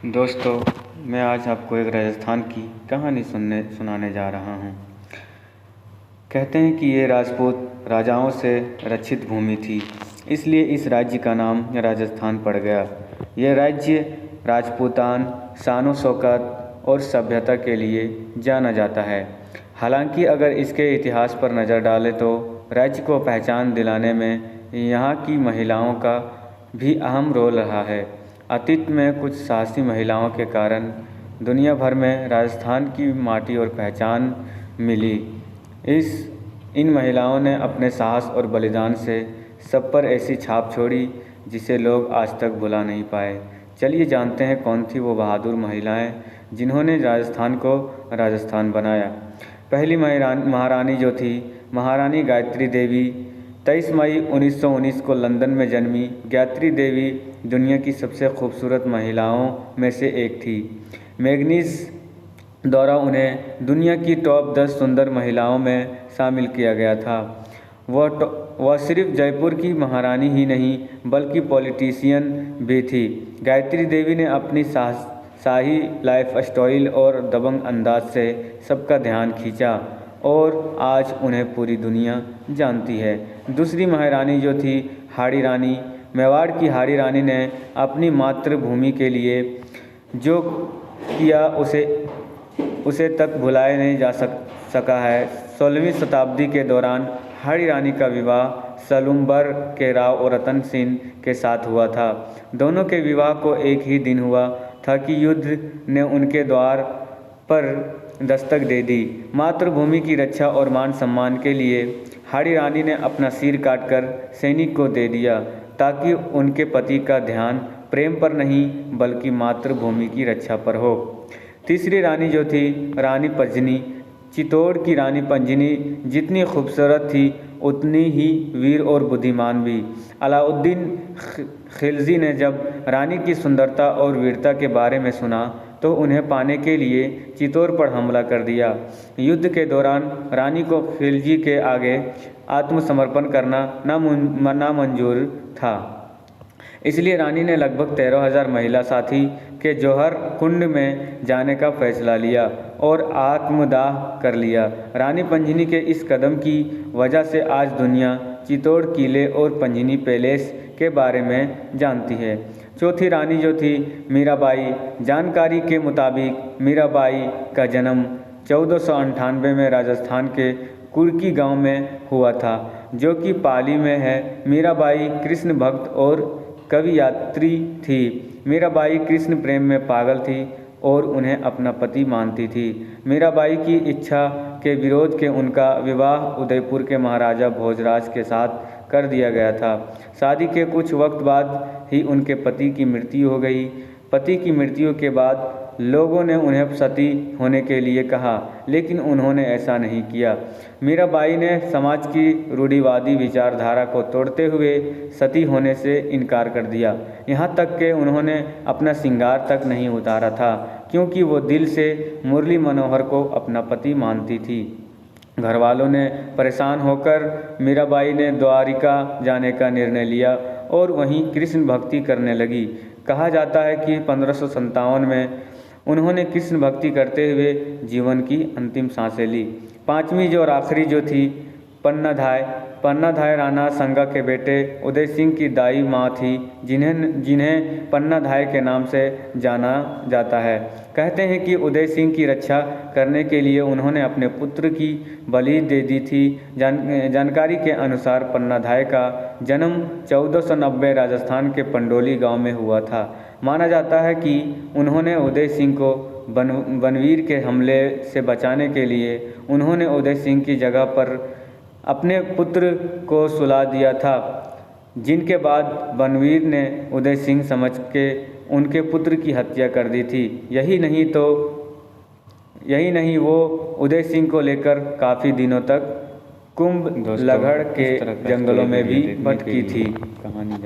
दोस्तों, मैं आज आपको एक राजस्थान की कहानी सुनाने जा रहा हूँ। कहते हैं कि ये राजपूत राजाओं से रक्षित भूमि थी, इसलिए इस राज्य का नाम राजस्थान पड़ गया। यह राज्य राजपूतान, शान शौकत और सभ्यता के लिए जाना जाता है। हालांकि अगर इसके इतिहास पर नज़र डालें तो राज्य को पहचान दिलाने में यहाँ की महिलाओं का भी अहम रोल रहा है। अतीत में कुछ साहसी महिलाओं के कारण दुनिया भर में राजस्थान की माटी और पहचान मिली। इन महिलाओं ने अपने साहस और बलिदान से सब पर ऐसी छाप छोड़ी जिसे लोग आज तक भुला नहीं पाए। चलिए जानते हैं कौन थी वो बहादुर महिलाएं जिन्होंने राजस्थान को राजस्थान बनाया। पहली महारानी जो थी महारानी गायत्री देवी। 23 मई 1919 को लंदन में जन्मी गायत्री देवी दुनिया की सबसे खूबसूरत महिलाओं में से एक थी। मैगजीन्स द्वारा उन्हें दुनिया की टॉप 10 सुंदर महिलाओं में शामिल किया गया था। वह सिर्फ जयपुर की महारानी ही नहीं बल्कि पॉलिटिशियन भी थी। गायत्री देवी ने अपनी शाही लाइफ स्टाइल और दबंग अंदाज से सबका ध्यान खींचा और आज उन्हें पूरी दुनिया जानती है। दूसरी महारानी जो थी हाड़ी रानी। मेवाड़ की हाड़ी रानी ने अपनी मातृभूमि के लिए जो किया उसे तक भुलाया नहीं जा सका है। 16वीं शताब्दी के दौरान हाड़ी रानी का विवाह सलूम्बर के राव और रतन सिंह के साथ हुआ था। दोनों के विवाह को एक ही दिन हुआ था कि युद्ध ने उनके द्वार पर दस्तक दे दी। मातृभूमि की रक्षा और मान सम्मान के लिए हाड़ी रानी ने अपना सिर काटकर सैनिक को दे दिया ताकि उनके पति का ध्यान प्रेम पर नहीं बल्कि मातृभूमि की रक्षा पर हो। तीसरी रानी जो थी रानी पंजनी। चित्तौड़ की रानी पंजनी जितनी खूबसूरत थी उतनी ही वीर और बुद्धिमान भी। अलाउद्दीन खिलजी ने जब रानी की सुंदरता और वीरता के बारे में सुना तो उन्हें पाने के लिए चित्तौड़ पर हमला कर दिया। युद्ध के दौरान रानी को खिलजी के आगे आत्मसमर्पण करना नामंजूर था, इसलिए रानी ने लगभग 13,000 महिला साथी के जौहर कुंड में जाने का फैसला लिया और आत्मदाह कर लिया। रानी पंजनी के इस कदम की वजह से आज दुनिया चित्तौड़ किले और पंजनी पैलेस के बारे में जानती है। चौथी रानी जो थी मीराबाई। जानकारी के मुताबिक मीराबाई का जन्म 1498 में राजस्थान के कुर्की गांव में हुआ था, जो कि पाली में है। मीराबाई कृष्ण भक्त और कवि यात्री थी। मीराबाई कृष्ण प्रेम में पागल थी और उन्हें अपना पति मानती थी। मीराबाई की इच्छा के विरोध के उनका विवाह उदयपुर के महाराजा भोजराज के साथ कर दिया गया था। शादी के कुछ वक्त बाद ही उनके पति की मृत्यु हो गई। पति की मृत्यु के बाद लोगों ने उन्हें सती होने के लिए कहा, लेकिन उन्होंने ऐसा नहीं किया। मीराबाई ने समाज की रूढ़िवादी विचारधारा को तोड़ते हुए सती होने से इनकार कर दिया। यहाँ तक कि उन्होंने अपना श्रृंगार तक नहीं उतारा था, क्योंकि वो दिल से मुरली मनोहर को अपना पति मानती थी। घरवालों ने परेशान होकर मीराबाई ने द्वारिका जाने का निर्णय लिया और वहीं कृष्ण भक्ति करने लगी। कहा जाता है कि 1557 में उन्होंने कृष्ण भक्ति करते हुए जीवन की अंतिम सांसें ली। पांचवी जो और आखिरी जो थी पन्नाधाय राणा संगा के बेटे उदय सिंह की दाई माँ थी, जिन्हें पन्नाधाय के नाम से जाना जाता है। कहते हैं कि उदय सिंह की रक्षा करने के लिए उन्होंने अपने पुत्र की बलि दे दी थी। जानकारी के अनुसार पन्नाधाय का जन्म 1490 राजस्थान के पंडोली गांव में हुआ था। माना जाता है कि उन्होंने उदय सिंह को बनवीर के हमले से बचाने के लिए उन्होंने उदय सिंह की जगह पर अपने पुत्र को सुला दिया था, जिनके बाद बनवीर ने उदय सिंह समझ के उनके पुत्र की हत्या कर दी थी। यही नहीं वो उदय सिंह को लेकर काफ़ी दिनों तक कुंभलगढ़ के जंगलों में भी भटकी थी। कहानी जान